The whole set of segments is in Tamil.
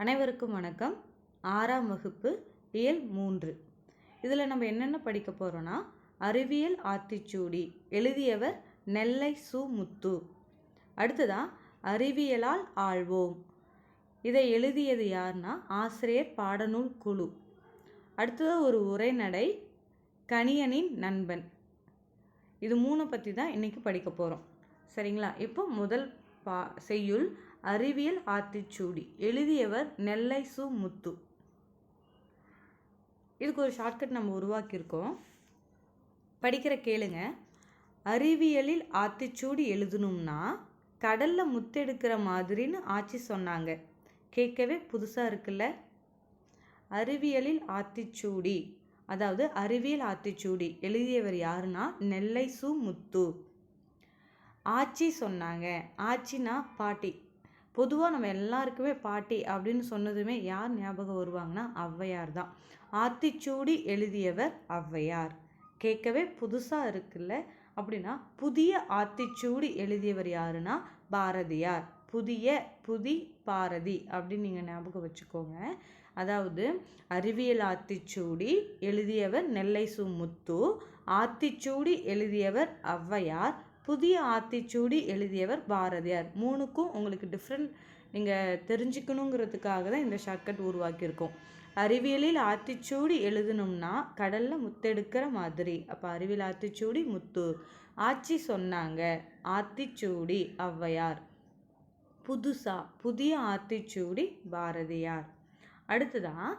அனைவருக்கும் வணக்கம். 6ஆம் வகுப்பு இயல் 3. இதில் நம்ம என்னென்ன படிக்க போகிறோன்னா, அறிவியல் ஆத்திச்சூடி. எழுதியவர் நெல்லை சு. முத்து. அடுத்ததான் அறிவியலால் ஆள்வோம். இதை எழுதியது யார்னா ஆசிரியர், பாடநூல் குழு. அடுத்ததாக ஒரு உரைநடை, கணியனின் நண்பன். இது 3 பற்றி தான் இன்றைக்கி படிக்க போகிறோம். சரிங்களா? இப்போ முதல் செய்யுள் அறிவியல் ஆத்திச்சூடி. எழுதியவர் நெல்லை சு. முத்து. இதுக்கு ஒரு ஷார்ட்கட் நம்ம உருவாக்கியிருக்கோம், படிக்கிற கேளுங்க. அறிவியலில் ஆத்திச்சூடி எழுதணும்னா கடலில் முத்தெடுக்கிற மாதிரின்னு ஆச்சி சொன்னாங்க. கேட்கவே புதுசாக இருக்குல்ல? அறிவியலில் ஆத்திச்சூடி, அதாவது அறிவியல் ஆத்திச்சூடி எழுதியவர் யாருன்னா நெல்லை சு. முத்து. ஆச்சி சொன்னாங்க. ஆச்சினா பாட்டி. பொதுவாக நம்ம எல்லாருக்குமே பாட்டி அப்படின்னு சொன்னதுமே யார் ஞாபகம் வருவாங்கன்னா ஔவையார் தான். ஆத்திச்சூடி எழுதியவர் ஔவையார். கேட்கவே புதுசாக இருக்குல்ல? அப்படின்னா புதிய ஆத்திச்சூடி எழுதியவர் யாருன்னா பாரதியார். புதி பாரதி அப்படின்னு நீங்கள் ஞாபகம் வச்சுக்கோங்க. அதாவது அறிவியல் ஆத்திச்சூடி எழுதியவர் நெல்லை சு. முத்து, ஆத்திச்சூடி எழுதியவர் ஔவையார், புதிய ஆத்திச்சூடி எழுதியவர் பாரதியார். 3க்கும் உங்களுக்கு டிஃப்ரெண்ட் நீங்கள் தெரிஞ்சுக்கணுங்கிறதுக்காக தான் இந்த ஷார்ட்கட் உருவாக்கியிருக்கோம். அறிவியலில் ஆத்திச்சூடி எழுதணும்னா கடலில் முத்தெடுக்கிற மாதிரி. அப்போ அறிவியல் ஆத்திச்சூடி முத்து, ஆச்சி சொன்னாங்க, ஆத்திச்சூடி ஔவையார், புதிய ஆத்திச்சூடி பாரதியார். அடுத்ததான்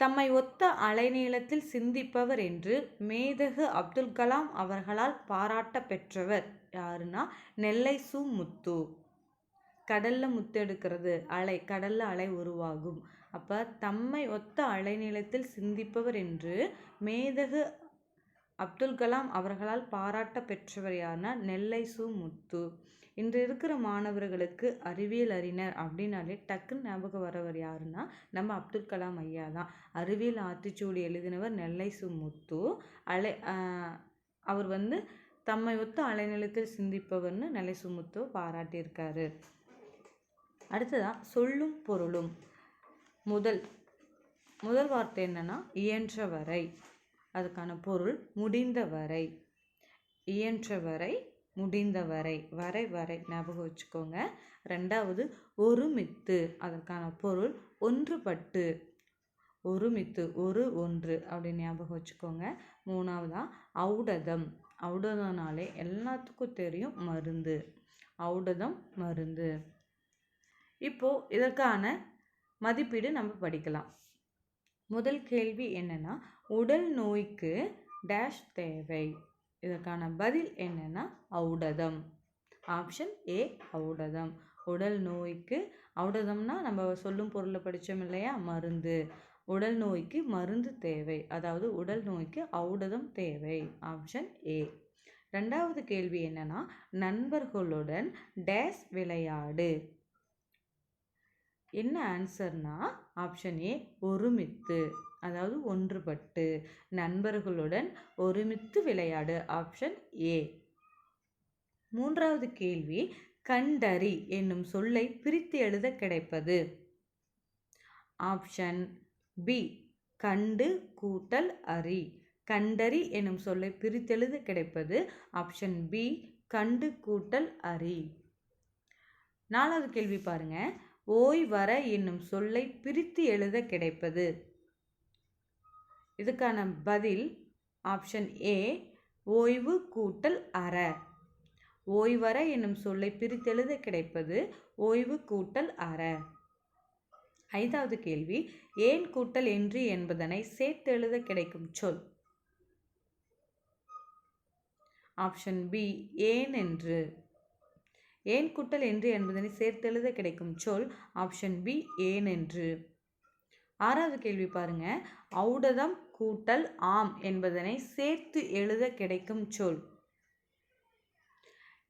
தம்மை ஒத்த அலைநீளத்தில் சிந்திப்பவர் என்று மேதகு அப்துல் கலாம் அவர்களால் பாராட்ட பெற்றவர் யாருன்னா நெல்லை சு. முத்து. கடலில் முத்தெடுக்கிறது, கடலில் அலை உருவாகும். அப்போ தம்மை ஒத்த அலைநீளத்தில் சிந்திப்பவர் என்று மேதகு அப்துல் கலாம் அவர்களால் பாராட்ட பெற்றவர் யாருன்னா நெல்லை சு. முத்து. இன்று இருக்கிற மாணவர்களுக்கு அறிவியல் அறிஞர் அப்படின்னாலே டக்குன்னு ஞாபகம் வரவர் யாருன்னா நம்ம அப்துல் கலாம் ஐயா தான். அறிவியல் ஆத்திச்சூடி எழுதினவர் நெல்லை சு. முத்து. அவர் தம்மை ஒத்த அலைநிலத்தில் சிந்திப்பவர்னு நெல்லை சு. முத்து பாராட்டியிருக்காரு. அடுத்ததான் சொல்லும் பொருளும். முதல் வார்த்தை என்னன்னா இயன்றவரை. அதுக்கான பொருள் முடிந்தவரை. இயன்றவரை, முடிந்தவரை, வரை ஞாபகம் வச்சுக்கோங்க. ரெண்டாவது ஒருமித்து. அதற்கான பொருள் ஒன்றுபட்டு. ஒருமித்து, ஒன்று அப்படின்னு ஞாபகம் வச்சுக்கோங்க. மூணாவதா ஔடதம். ஔடதம்னாலே எல்லாத்துக்கும் தெரியும், மருந்து. ஔடதம் மருந்து. இப்போ இதற்கான மதிப்பீடு நம்ம படிக்கலாம். முதல் கேள்வி என்னன்னா, உடல் நோய்க்கு டேஷ் தேவை. இதற்கான பதில் என்னன்னா ஔடதம். Option A ஔடதம். உடல் நோய்க்கு ஔடதம்னா நம்ம சொல்லும் பொருளை படித்தோம் இல்லையா, மருந்து. உடல் நோய்க்கு மருந்து தேவை, அதாவது உடல் நோய்க்கு ஔடதம் தேவை. Option A. ரெண்டாவது கேள்வி என்னன்னா, நண்பர்களுடன் டேஷ் விளையாடு. என்ன ஆன்சர்னா ஆப்ஷன் ஏ ஒருமித்து, அதாவது ஒன்றுபட்டு. நண்பர்களுடன் ஒருமித்து விளையாடு. Option A. மூன்றாவது கேள்வி, கண்டறி என்னும் சொல்லை பிரித்து எழுத கிடைப்பது. ஆப்ஷன் பி கண்டு கூட்டல் அறி. கண்டறி என்னும் சொல்லை பிரித்தெழுத கிடைப்பது ஆப்ஷன் பி கண்டு கூட்டல் அறி. நாலாவது கேள்வி பாருங்க, ஓய்வற என்னும் சொல்லை பிரித்து எழுத கிடைப்பது. இதுக்கான பதில் ஆப்ஷன் ஏ ஓய்வு கூட்டல் அற. ஓய்வற என்னும் சொல்லை பிரித்தெழுத கிடைப்பது ஓய்வு கூட்டல் அற. ஐந்தாவது கேள்வி, ஏன் கூட்டல் என்று என்பதனை சேர்த்து எழுத கிடைக்கும் சொல். ஆப்ஷன் பி ஏன் என்று. ஏன் கூட்டல் என்று என்பதனை சேர்த்து எழுத கிடைக்கும் சொல் ஆப்ஷன் பி ஏன் என்று. ஆறாவது கேள்வி பாருங்க, ஔடதம் கூட்டல் ஆம் என்பதனை சேர்த்து எழுத கிடைக்கும் சொல்.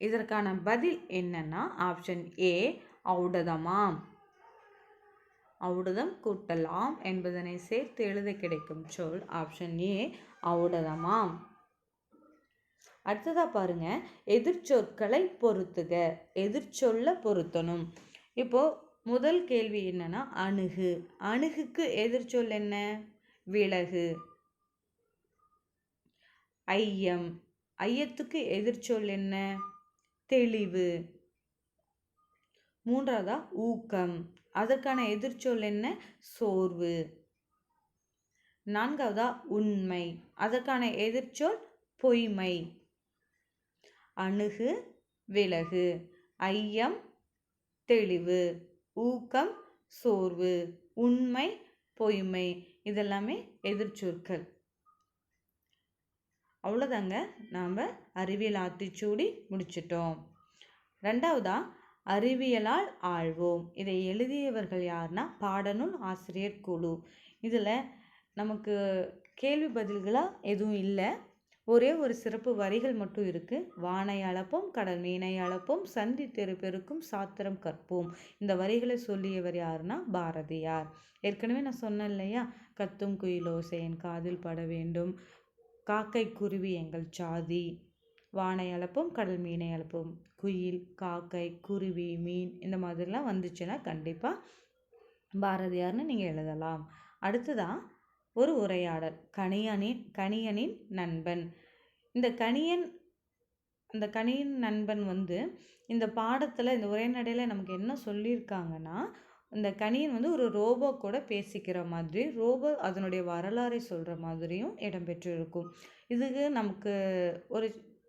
இதற்கான பதில் என்னன்னா ஆப்ஷன் ஏ ஔடதமாம். ஔடதம் கூட்டல் ஆம் என்பதனை சேர்த்து எழுத கிடைக்கும் சொல் ஆப்ஷன் ஏ ஔடதமாம். அடுத்ததாக பாருங்க, எதிர்ச்சொற்களை பொருத்துக. எதிர்ச்சொல்ல பொருத்தணும். இப்போ முதல் கேள்வி என்னன்னா அணுகு. அணுகுக்கு எதிர்ச்சொல் என்ன? விலகு. ஐயம். ஐயத்துக்கு எதிர்ச்சொல் என்ன? தெளிவு. மூன்றாவதா ஊக்கம். அதற்கான எதிர்ச்சொல் என்ன? சோர்வு. நான்காவதா உண்மை. அதற்கான எதிர்ச்சொல் பொய்மை. அணுகு, விலகு, ஐயம், தெளிவு, ஊக்கம், சோர்வு, உண்மை, பொய்மை. இதெல்லாமே எதிர்ச்சொற்கள். அவ்வளோதாங்க, நாம் அறிவியல் ஆத்திச்சூடி முடிச்சிட்டோம். ரெண்டாவதா அறிவியலால் ஆழ்வோம். இதை எழுதியவர்கள் யாருன்னா பாடநூல் ஆசிரியர் குழு. இதில் நமக்கு கேள்வி பதில்களாக எதுவும் இல்லை, ஒரே ஒரு சிறப்பு வரிகள் மட்டும் இருக்குது. வானை அளப்போம், கடல் மீனை அளப்போம், சந்தி தெரு பெருக்கும், சாத்திரம் கற்போம். இந்த வரிகளை சொல்லியவர் யாருன்னா பாரதியார். ஏற்கனவே நான் சொன்னேன் இல்லையா, கத்தும் குயிலோசை என் காதில் பட வேண்டும், காக்கை குருவி எங்கள் சாதி, வானை அளப்போம், கடல் மீனை அளப்போம். குயில், காக்கை, குருவி, மீன் இந்த மாதிரிலாம் வந்துச்சுன்னா கண்டிப்பாக பாரதியார்னு நீங்கள் எழுதலாம். அடுத்ததான் ஒரு உரையாடல். கணியனின் நண்பன். இந்த கணியன் நண்பன் இந்த பாடத்தில், இந்த உரைநடையில் நமக்கு என்ன சொல்லியிருக்காங்கன்னா, இந்த கணியன் ஒரு ரோபோ கூட பேசிக்கிற மாதிரி, ரோபோ அதனுடைய வரலாறை சொல்கிற மாதிரியும் இடம்பெற்று இருக்கும். இதுக்கு நமக்கு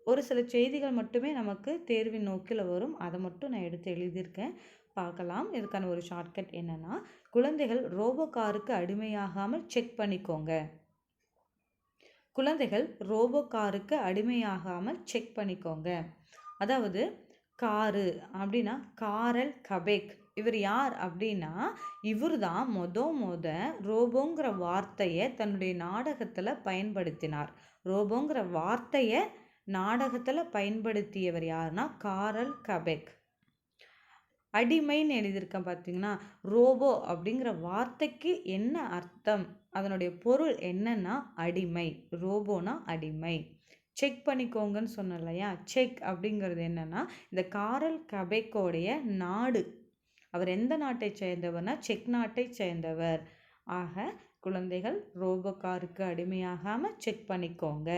ஒரு சில செய்திகள் மட்டுமே நமக்கு தேர்வின் நோக்கில் வரும். அதை மட்டும் நான் எடுத்து எழுதியிருக்கேன், பார்க்கலாம். இதுக்கான ஒரு ஷார்ட்கட் என்னன்னா, குழந்தைகள் ரோபோ காருக்கு அடிமையாகாமல் செக் பண்ணிக்கோங்க. குழந்தைகள் ரோபோ காருக்கு அடிமையாகாமல் செக் பண்ணிக்கோங்க. அதாவது காரு அப்படின்னா காரல் கபெக். இவர் யார் அப்படின்னா, இவர் தான் ரோபோங்கிற வார்த்தையை தன்னுடைய நாடகத்தில் பயன்படுத்தினார். ரோபோங்கிற வார்த்தையை நாடகத்தில் பயன்படுத்தியவர் யாருன்னா காரல் கபெக். அடிமைன்னு எழுதியிருக்கேன் பார்த்தீங்கன்னா, ரோபோ அப்படிங்கிற வார்த்தைக்கு என்ன அர்த்தம், அதனுடைய பொருள் என்னன்னா அடிமை. ரோபோனா அடிமை. செக் பண்ணிக்கோங்கன்னு சொன்னேன் இல்லையா, செக் அப்படிங்கிறது என்னன்னா, இந்த காரல் கபெக்கோடைய நாடு, அவர் எந்த நாட்டை சேர்ந்தவர்னா செக் நாட்டை சேர்ந்தவர். ஆக குழந்தைகள் ரோபோ காருக்கு அடிமையாகாமல் செக் பண்ணிக்கோங்க.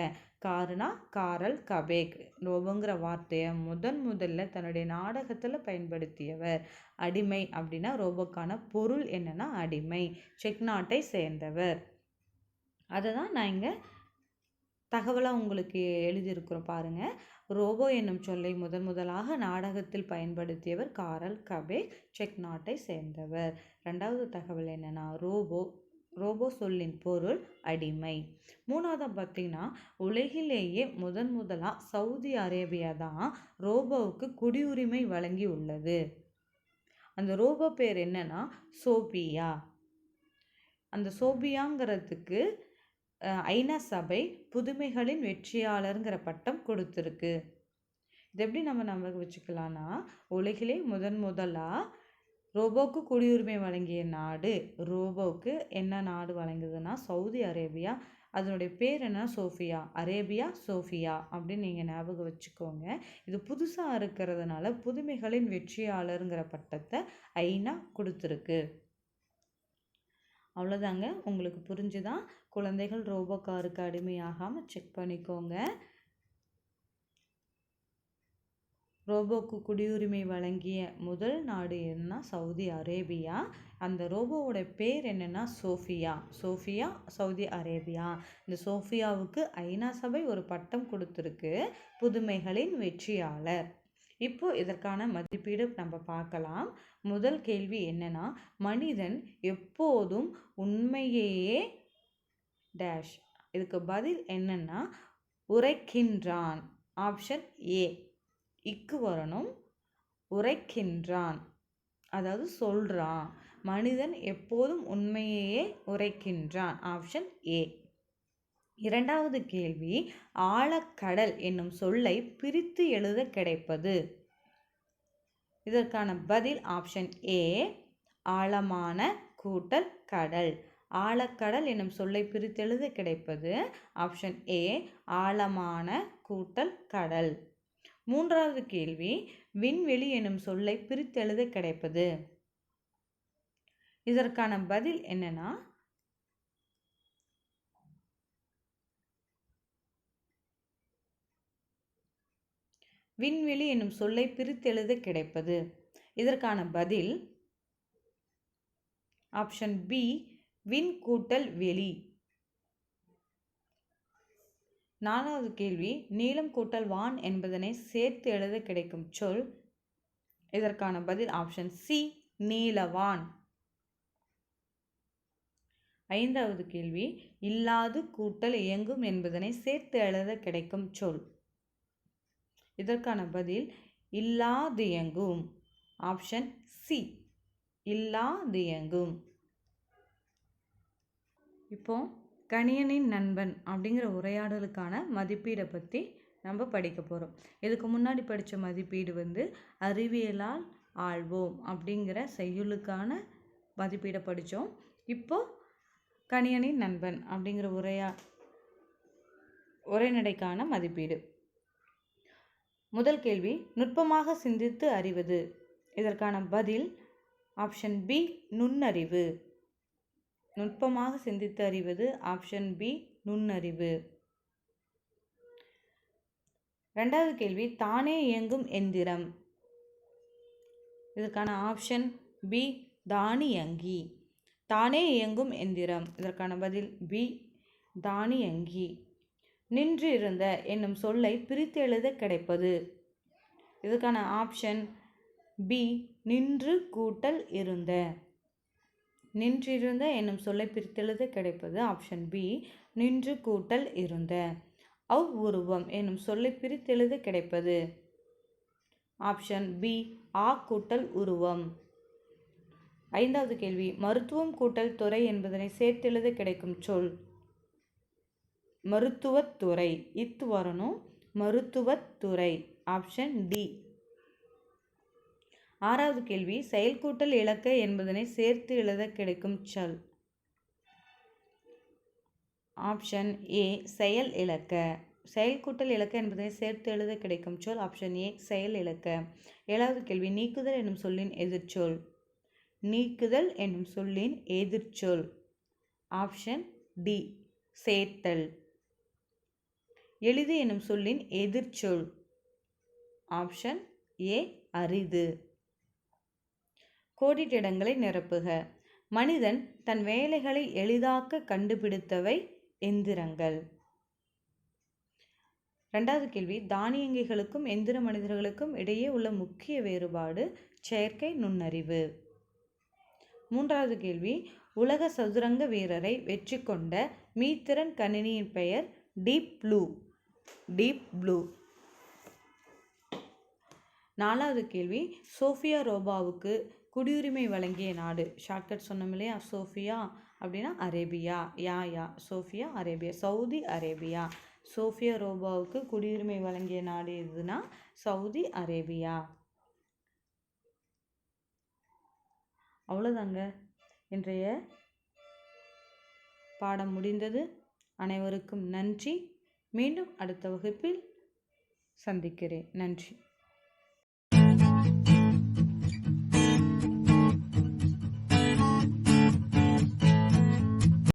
காருனா காரல் கபெக், ரோபோங்கிற வார்த்தையை முதல்ல தன்னுடைய நாடகத்தில் பயன்படுத்தியவர். அடிமை அப்படின்னா ரோபோக்கான பொருள் என்னன்னா அடிமை, செக் நாட்டை சேர்ந்தவர். அதை தான் நான் இங்கே தகவலாக உங்களுக்கு எழுதியிருக்கிறோம் பாருங்கள். ரோபோ என்னும் சொல்லை முதலாக நாடகத்தில் பயன்படுத்தியவர் காரல் கபெக், செக் நாட்டை சேர்ந்தவர். ரெண்டாவது தகவல் என்னன்னா, ரோபோ சொல்லின் பொருள் அடிமை. மூணாவது பார்த்தீங்கன்னா, உலகிலேயே முதலாக சவுதி அரேபியா தான் ரோபோவுக்கு குடியுரிமை வழங்கி உள்ளது. அந்த ரோபோ பேர் என்னன்னா சோபியா. அந்த சோபியாங்கிறதுக்கு ஐநா சபை புதுமைகளின் வெற்றியாளருங்கிற பட்டம் கொடுத்துருக்கு. இது எப்படி நம்ம வச்சுக்கலாம்னா, உலகிலே முதலாக ரோபோவுக்கு குடியுரிமை வழங்கிய நாடு, ரோபோவுக்கு என்ன நாடு வழங்குதுன்னா சவுதி அரேபியா. அதனுடைய பேர் என்ன? சோஃபியா. அரேபியா சோஃபியா அப்படின்னு நீங்கள் ஞாபகம் வச்சுக்கோங்க. இது புதுசாக இருக்கிறதுனால புதுமைகளின் வெற்றியாளருங்கிற பட்டத்தை ஐநா கொடுத்துருக்கு. அவ்வளோதாங்க, உங்களுக்கு புரிஞ்சுதான். குழந்தைகள் ரோபோ காருக்கு அடிமையாகாமல் செக் பண்ணிக்கோங்க. ரோபோக்கு குடியுரிமை வழங்கிய முதல் நாடு என்னன்னா சவுதி அரேபியா. அந்த ரோபோவோட பேர் என்னன்னா சோஃபியா. Saudi Arabia. இந்த சோஃபியாவுக்கு ஐநா சபை ஒரு பட்டம் கொடுத்துருக்கு, புதுமைகளின் வெற்றியாளர். இப்போ இதற்கான மதிப்பீடு நம்ம பார்க்கலாம். முதல் கேள்வி என்னன்னா, மனிதன் எப்போதும் உண்மையையே டேஷ். இதுக்கு பதில் என்னன்னா உரைக்கின்றான். Option A. இக்கு வரணும். உரைக்கின்றான், அதாவது சொல்றான். மனிதன் எப்போதும் உண்மையையே உரைக்கின்றான். Option A. இரண்டாவது கேள்வி, ஆழக்கடல் என்னும் சொல்லை பிரித்து எழுத கிடைப்பது. இதற்கான பதில் ஆப்ஷன் ஏ, ஆழமான கூட்டல் கடல். ஆழக்கடல் என்னும் சொல்லை பிரித்தெழுத கிடைப்பது ஆப்ஷன் ஏ, ஆழமான கூட்டல் கடல். மூன்றாவது கேள்வி, விண்வெளி என்னும் சொல்லை பிரித்தெழுத கிடைப்பது. இதற்கான பதில் என்னன்னா விண்வெளி என்னும் சொல்லை பிரித்தெழுத கிடைப்பது. இதற்கான பதில் ஆப்ஷன் பி, விண் கூட்டல் வெளி. 4வது கேள்வி, நீலம் கூட்டல் வான் என்பதனை சேர்த்து எழுத கிடைக்கும் சொல். இதற்கான பதில் ஆப்ஷன் சி, நீலவான். 5வது கேள்வி, இல்லாது கூட்டல் இயங்கும் என்பதனை சேர்த்து எழுத கிடைக்கும் சொல். இதற்கான பதில் இல்லாதியங்கும். Option C, இல்லாதியங்கும். இப்போ கணியனின் நண்பன் அப்படிங்கிற உரையாடலுக்கான மதிப்பீடை பற்றி நம்ம படிக்க போகிறோம். இதுக்கு முன்னாடி படித்த மதிப்பீடு அறிவியலால் ஆள்வோம் அப்படிங்கிற செய்யுளுக்கான மதிப்பீடை படித்தோம். இப்போ கணியனின் நண்பன் அப்படிங்கிற உரைநடைக்கான மதிப்பீடு. முதல் கேள்வி, நுட்பமாக சிந்தித்து அறிவது. இதற்கான பதில் ஆப்ஷன் பி, நுண்ணறிவு. நுட்பமாக சிந்தித்து அறிவது ஆப்ஷன் பி, நுண்ணறிவு. 2வது கேள்வி, தானே இயங்கும் எந்திரம். இதற்கான ஆப்ஷன் பி, தானியங்கி. தானே இயங்கும் எந்திரம். இதற்கான பதில் பி, தானியங்கி. நின்று இருந்த என்னும் சொல்லை பிரித்து எழுத கிடைப்பது. இதற்கான ஆப்ஷன் பி, நின்று கூட்டல் இருந்த. நின்றிருந்த என்னும் சொல்லை பிரித்தெழுத கிடைப்பது ஆப்ஷன் பி, நின்று கூட்டல் இருந்த. அவ்வுருவம் என்னும் சொல்லை பிரித்தெழுத கிடைப்பது ஆப்ஷன் பி, ஆ கூட்டல் உருவம். 5வது கேள்வி, மருத்துவம் கூட்டல் துறை என்பதனை சேர்த்தெழுத கிடைக்கும் சொல். மருத்துவத்துறை. இத்து வரணும். மருத்துவத்துறை. Option D. 6வது கேள்வி, செயல்கூட்டல் இலக்க என்பதனை சேர்த்து எழுத கிடைக்கும் சொல். ஆப்ஷன் ஏ, செயல் இலக்க. செயல்கூட்டல் இலக்க என்பதனை சேர்த்து எழுத கிடைக்கும் சொல் ஆப்ஷன் ஏ, செயல் இலக்க. 7வது கேள்வி, நீக்குதல் என்னும் சொல்லின் எதிர்ச்சொல். நீக்குதல் என்னும் சொல்லின் எதிர்ச்சொல் ஆப்ஷன் டி, சேர்த்தல். எளிது என்னும் சொல்லின் எதிர்ச்சொல் ஆப்ஷன் ஏ, அரிது. கோடிட்டிடங்களை நிரப்புக. மனிதன் தன் வேலைகளை எளிதாக்க கண்டுபிடித்தவை எந்திரங்கள். 2வது கேள்வி, தானியங்கிகளுக்கும் எந்திர மனிதர்களுக்கும் இடையே உள்ள முக்கிய வேறுபாடு செயற்கை நுண்ணறிவு. 3வது கேள்வி, உலக சதுரங்க வீரரை வெற்றி கொண்ட மீத்திறன் கணினியின் பெயர் டீப் ப்ளூ. Deep blue. 4வது கேள்வி, சோஃபியா ரோபாவுக்கு குடியுரிமை வழங்கிய நாடு. ஷார்ட்கட் சொன்னோம் இல்லையா, சோஃபியா அப்படின்னா Arabia. Yeah Sophia Arabia, Saudi Arabia. Sophia ரோபாவுக்கு குடியுரிமை வழங்கிய நாடு எதுனா சவுதி அரேபியா. அவ்வளோதாங்க, இன்றைய பாடம் முடிந்தது. அனைவருக்கும் நன்றி. மீண்டும் அடுத்த வகுப்பில் சந்திக்கிறேன். நன்றி.